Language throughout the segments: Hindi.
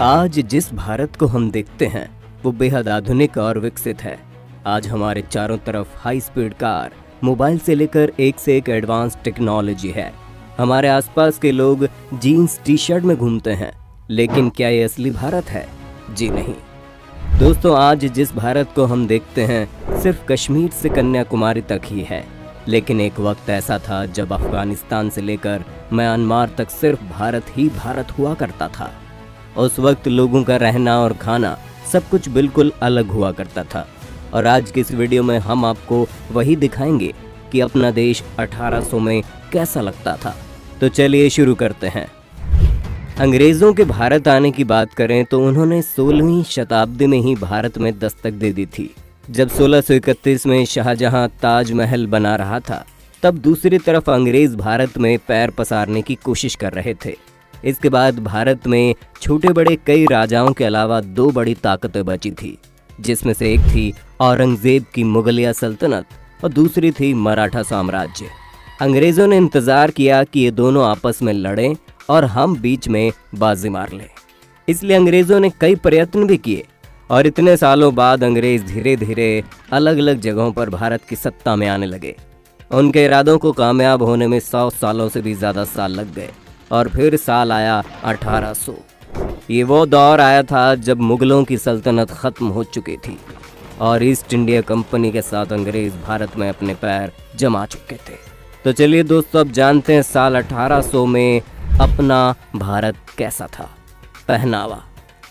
आज जिस भारत को हम देखते हैं वो बेहद आधुनिक और विकसित है। आज हमारे चारों तरफ हाई स्पीड कार, मोबाइल से लेकर एक से एक एडवांस टेक्नोलॉजी है। हमारे आसपास के लोग जीन्स टी शर्ट में घूमते हैं, लेकिन क्या ये असली भारत है? जी नहीं दोस्तों, आज जिस भारत को हम देखते हैं सिर्फ कश्मीर से कन्याकुमारी तक ही है। लेकिन एक वक्त ऐसा था जब अफगानिस्तान से लेकर म्यांमार तक सिर्फ भारत ही भारत हुआ करता था। उस वक्त लोगों का रहना और खाना सब कुछ बिल्कुल अलग हुआ करता था। और आज की इस वीडियो में हम आपको वही दिखाएंगे कि अपना देश 1800 में कैसा लगता था। तो चलिए शुरू करते हैं। अंग्रेज़ों के भारत आने की बात करें तो उन्होंने 16वीं शताब्दी में ही भारत में दस्तक दे दी थी। जब 1631 में शाहजहां ताजमहल बना रहा था, तब दूसरी तरफ अंग्रेज़ भारत में पैर पसारने की कोशिश कर रहे थे। इसके बाद भारत में छोटे बड़े कई राजाओं के अलावा दो बड़ी ताकतें बची थी, जिसमें से एक थी औरंगजेब की मुगलिया सल्तनत और दूसरी थी मराठा साम्राज्य। अंग्रेज़ों ने इंतज़ार किया कि ये दोनों आपस में लड़ें और हम बीच में बाजी मार लें। इसलिए अंग्रेज़ों ने कई प्रयत्न भी किए और इतने सालों बाद अंग्रेज़ धीरे धीरे अलग अलग जगहों पर भारत की सत्ता में आने लगे। उनके इरादों को कामयाब होने में 100 सालों से भी ज़्यादा साल लग गए और फिर साल आया 1800। ये वो दौर आया था जब मुगलों की सल्तनत ख़त्म हो चुकी थी और ईस्ट इंडिया कंपनी के साथ अंग्रेज़ भारत में अपने पैर जमा चुके थे। तो चलिए दोस्तों, अब जानते हैं साल 1800 में अपना भारत कैसा था। पहनावा।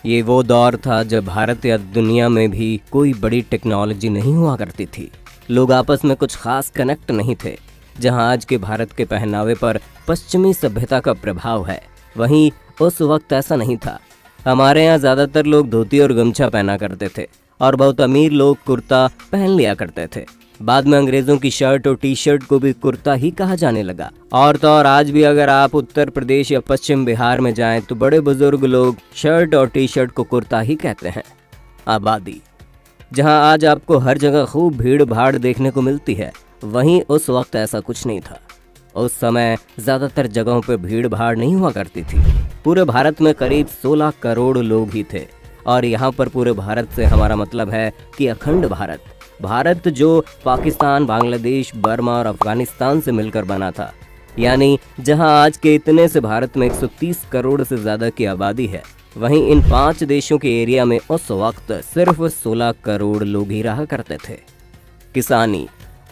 ये वो दौर था जब भारत या दुनिया में भी कोई बड़ी टेक्नोलॉजी नहीं हुआ करती थी। लोग आपस में कुछ खास कनेक्ट नहीं थे। जहां आज के भारत के पहनावे पर पश्चिमी सभ्यता का प्रभाव है, वहीं उस वक्त ऐसा नहीं था। हमारे यहाँ ज़्यादातर लोग धोती और गमछा पहना करते थे और बहुत अमीर लोग कुर्ता पहन लिया करते थे। बाद में अंग्रेज़ों की शर्ट और टी शर्ट को भी कुर्ता ही कहा जाने लगा। और तो और आज भी अगर आप उत्तर प्रदेश या पश्चिम बिहार में जाएं तो बड़े बुजुर्ग लोग शर्ट और टी शर्ट को कुर्ता ही कहते हैं। आबादी। जहां आज आपको हर जगह खूब भीड़ भाड़ देखने को मिलती है, वहीं उस वक्त ऐसा कुछ नहीं था। उस समय ज़्यादातर जगहों पर भीड़ भाड़ नहीं हुआ करती थी। पूरे भारत में करीब 16 करोड़ लोग ही थे। और यहाँ पर पूरे भारत से हमारा मतलब है कि अखंड भारत जो पाकिस्तान, बांग्लादेश, बर्मा और अफगानिस्तान से मिलकर बना था। यानी जहां आज के इतने से भारत में 130 करोड़ से ज़्यादा की आबादी है, वहीं इन 5 देशों के एरिया में उस वक्त सिर्फ 16 करोड़ लोग ही रहा करते थे। किसानी।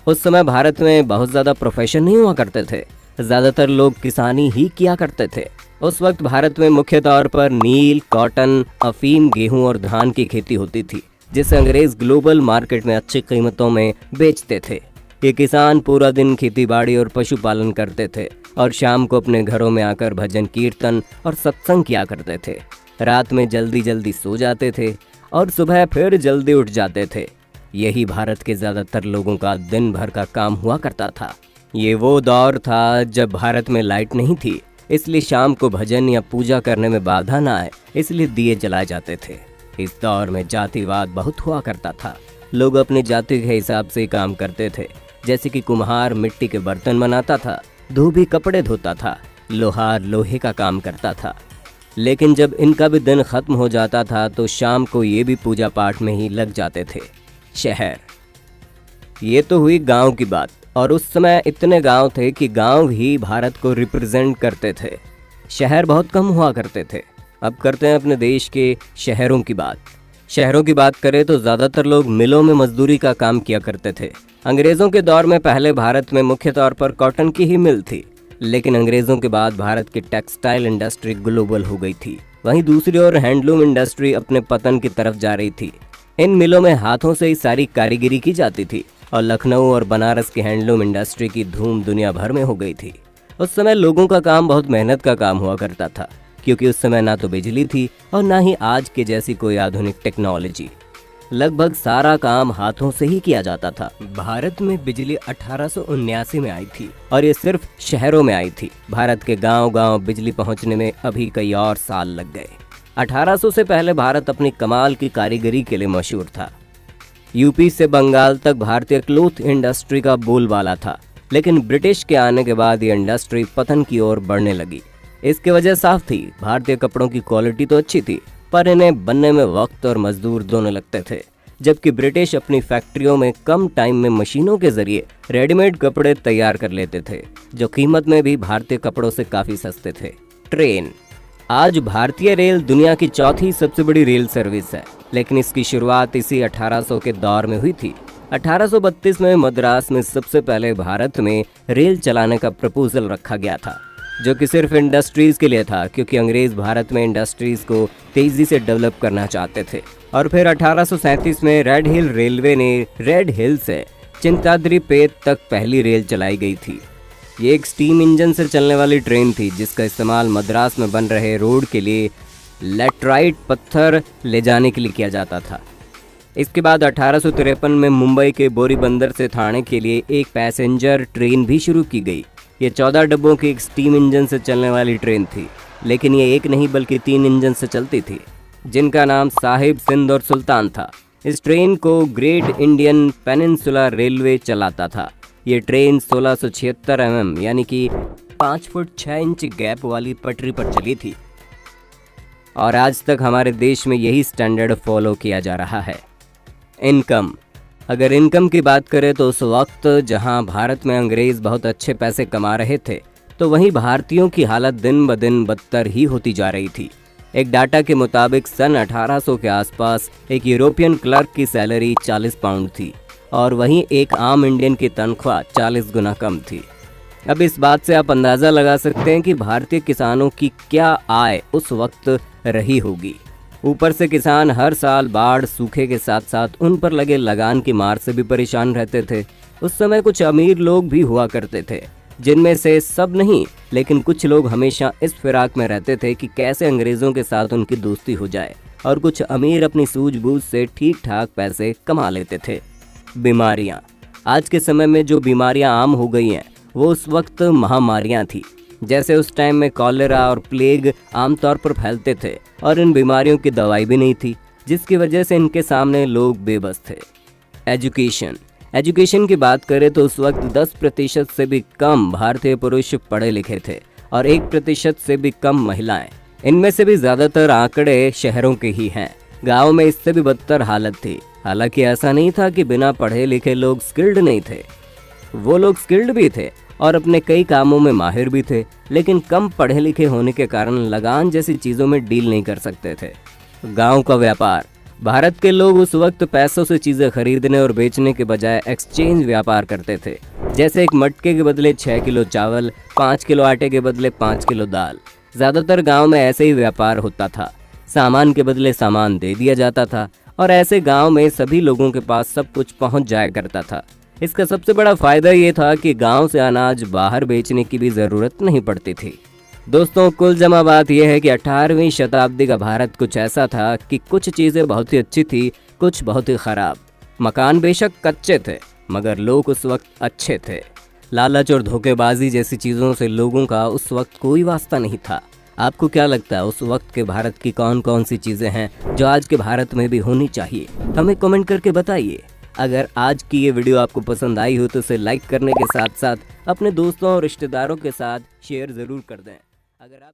उस समय भारत में बहुत ज़्यादा प्रोफेशन नहीं हुआ करते थे। ज़्यादातर लोग किसानी ही किया करते थे। उस वक्त भारत में मुख्य तौर पर नील, कॉटन, अफीम, गेहूँ और धान की खेती होती थी, जिसे अंग्रेज़ ग्लोबल मार्केट में अच्छी कीमतों में बेचते थे। ये किसान पूरा दिन खेतीबाड़ी और पशुपालन करते थे और शाम को अपने घरों में आकर भजन कीर्तन और सत्संग किया करते थे। रात में जल्दी जल्दी सो जाते थे और सुबह फिर जल्दी उठ जाते थे। यही भारत के ज़्यादातर लोगों का दिन भर का काम हुआ करता था। ये वो दौर था जब भारत में लाइट नहीं थी, इसलिए शाम को भजन या पूजा करने में बाधा ना आए, इसलिए दिए जलाए जाते थे। इस दौर में जातिवाद बहुत हुआ करता था। लोग अपनी जाति के हिसाब से काम करते थे। जैसे कि कुम्हार मिट्टी के बर्तन बनाता था, धोबी कपड़े धोता था, लोहार लोहे का काम करता था। लेकिन जब इनका भी दिन खत्म हो जाता था तो शाम को ये भी पूजा पाठ में ही लग जाते थे। शहर। ये तो हुई गांव की बात, और उस समय इतने गांव थे कि गांव ही भारत को रिप्रेजेंट करते थे। शहर बहुत कम हुआ करते थे। अब करते हैं अपने देश के शहरों की बात। शहरों की बात करें तो ज़्यादातर लोग मिलों में मजदूरी का काम किया करते थे। अंग्रेज़ों के दौर में पहले भारत में मुख्य तौर पर कॉटन की ही मिल थी, लेकिन अंग्रेज़ों के बाद भारत की टेक्सटाइल इंडस्ट्री ग्लोबल हो गई थी। वहीं दूसरी ओर हैंडलूम इंडस्ट्री अपने पतन की तरफ जा रही थी। इन मिलों में हाथों से ही सारी कारीगरी की जाती थी और लखनऊ और बनारस की हैंडलूम इंडस्ट्री की धूम दुनिया भर में हो गई थी। उस समय लोगों का काम बहुत मेहनत का काम हुआ करता था, क्योंकि उस समय ना तो बिजली थी और ना ही आज के जैसी कोई आधुनिक टेक्नोलॉजी। लगभग सारा काम हाथों से ही किया जाता था। भारत में बिजली 1879 में आई थी और ये सिर्फ शहरों में आई थी। भारत के गांव-गांव बिजली पहुंचने में अभी कई और साल लग गए। 1800 से पहले भारत अपनी कमाल की कारीगरी के लिए मशहूर था। यूपी से बंगाल तक भारतीय क्लोथ इंडस्ट्री का बोलबाला था, लेकिन ब्रिटिश के आने के बाद ये इंडस्ट्री पतन की ओर बढ़ने लगी। इसकी वजह साफ थी, भारतीय कपड़ों की क्वालिटी तो अच्छी थी, पर इन्हें बनने में वक्त और मजदूर दोनों लगते थे, जबकि ब्रिटिश अपनी फैक्ट्रियों में कम टाइम में मशीनों के जरिए रेडीमेड कपड़े तैयार कर लेते थे, जो कीमत में भी भारतीय कपड़ों से काफ़ी सस्ते थे। ट्रेन। आज भारतीय रेल दुनिया की चौथी सबसे बड़ी रेल सर्विस है, लेकिन इसकी शुरुआत इसी 1800 के दौर में हुई थी। 1832 में मद्रास में सबसे पहले भारत में रेल चलाने का प्रपोजल रखा गया था, जो कि सिर्फ इंडस्ट्रीज़ के लिए था, क्योंकि अंग्रेज़ भारत में इंडस्ट्रीज़ को तेज़ी से डेवलप करना चाहते थे। और फिर 1837 में रेड हिल रेलवे ने रेड हिल से चिंताद्री पेत तक पहली रेल चलाई गई थी। ये एक स्टीम इंजन से चलने वाली ट्रेन थी, जिसका इस्तेमाल मद्रास में बन रहे रोड के लिए लैटराइट पत्थर ले जाने के लिए किया जाता था। इसके बाद 1853 में मुंबई के बोरीबंदर से ठाणे के लिए एक पैसेंजर ट्रेन भी शुरू की गई। ये 14 डब्बों की एक स्टीम इंजन से चलने वाली ट्रेन थी, लेकिन ये एक नहीं बल्कि 3 इंजन से चलती थी, जिनका नाम साहिब, सिंध और सुल्तान था। इस ट्रेन को ग्रेट इंडियन पेनिनसुला रेलवे चलाता था। ये ट्रेन 1676 mm यानी कि 5 फुट 6 इंच गैप वाली पटरी पर चली थी, और आज तक हमारे देश में यही स्टैंडर्ड फॉलो किया जा रहा है। इनकम। अगर इनकम की बात करें तो उस वक्त जहां भारत में अंग्रेज़ बहुत अच्छे पैसे कमा रहे थे, तो वहीं भारतीयों की हालत दिन ब दिन बदतर ही होती जा रही थी। एक डाटा के मुताबिक सन 1800 के आसपास एक यूरोपियन क्लर्क की सैलरी 40 पाउंड थी, और वहीं एक आम इंडियन की तनख्वाह 40 गुना कम थी। अब इस बात से आप अंदाज़ा लगा सकते हैं कि भारतीय किसानों की क्या आय उस वक्त रही होगी। ऊपर से किसान हर साल बाढ़, सूखे के साथ साथ उन पर लगे लगान की मार से भी परेशान रहते थे। उस समय कुछ अमीर लोग भी हुआ करते थे, जिनमें से सब नहीं, लेकिन कुछ लोग हमेशा इस फिराक में रहते थे कि कैसे अंग्रेज़ों के साथ उनकी दोस्ती हो जाए, और कुछ अमीर अपनी सूझबूझ से ठीक ठाक पैसे कमा लेते थे। बीमारियाँ। आज के समय में जो बीमारियाँ आम हो गई हैं, वो उस वक्त महामारियाँ थी। जैसे उस टाइम में कॉलेरा और प्लेग आमतौर पर फैलते थे, और इन बीमारियों की दवाई भी नहीं थी, जिसकी वजह से इनके सामने लोग बेबस थे। एजुकेशन की बात करें तो उस वक्त 10% से भी कम भारतीय पुरुष पढ़े लिखे थे, और 1% से भी कम महिलाएं। इनमें से भी ज़्यादातर आंकड़े शहरों के ही हैं। गाँव में इससे भी बदतर हालत थी। हालांकि ऐसा नहीं था कि बिना पढ़े लिखे लोग स्किल्ड नहीं थे, वो लोग स्किल्ड भी थे और अपने कई कामों में माहिर भी थे, लेकिन कम पढ़े लिखे होने के कारण लगान जैसी चीज़ों में डील नहीं कर सकते थे। गांव का व्यापार। भारत के लोग उस वक्त पैसों से चीज़ें खरीदने और बेचने के बजाय एक्सचेंज व्यापार करते थे। जैसे एक मटके के बदले 6 किलो चावल, 5 किलो आटे के बदले 5 किलो दाल। ज़्यादातर गाँव में ऐसे ही व्यापार होता था। सामान के बदले सामान दे दिया जाता था, और ऐसे गाँव में सभी लोगों के पास सब कुछ पहुँच जाया करता था। इसका सबसे बड़ा फ़ायदा ये था कि गांव से अनाज बाहर बेचने की भी ज़रूरत नहीं पड़ती थी। दोस्तों, कुल जमा बात यह है कि 18वीं शताब्दी का भारत कुछ ऐसा था कि कुछ चीज़ें बहुत ही अच्छी थी, कुछ बहुत ही ख़राब। मकान बेशक कच्चे थे, मगर लोग उस वक्त अच्छे थे। लालच और धोखेबाजी जैसी चीज़ों से लोगों का उस वक्त कोई वास्ता नहीं था। आपको क्या लगता है उस वक्त के भारत की कौन कौन सी चीज़ें हैं जो आज के भारत में भी होनी चाहिए? हमें कमेंट करके बताइए। अगर आज की ये वीडियो आपको पसंद आई हो तो इसे लाइक करने के साथ साथ अपने दोस्तों और रिश्तेदारों के साथ शेयर ज़रूर कर दें। अगर आप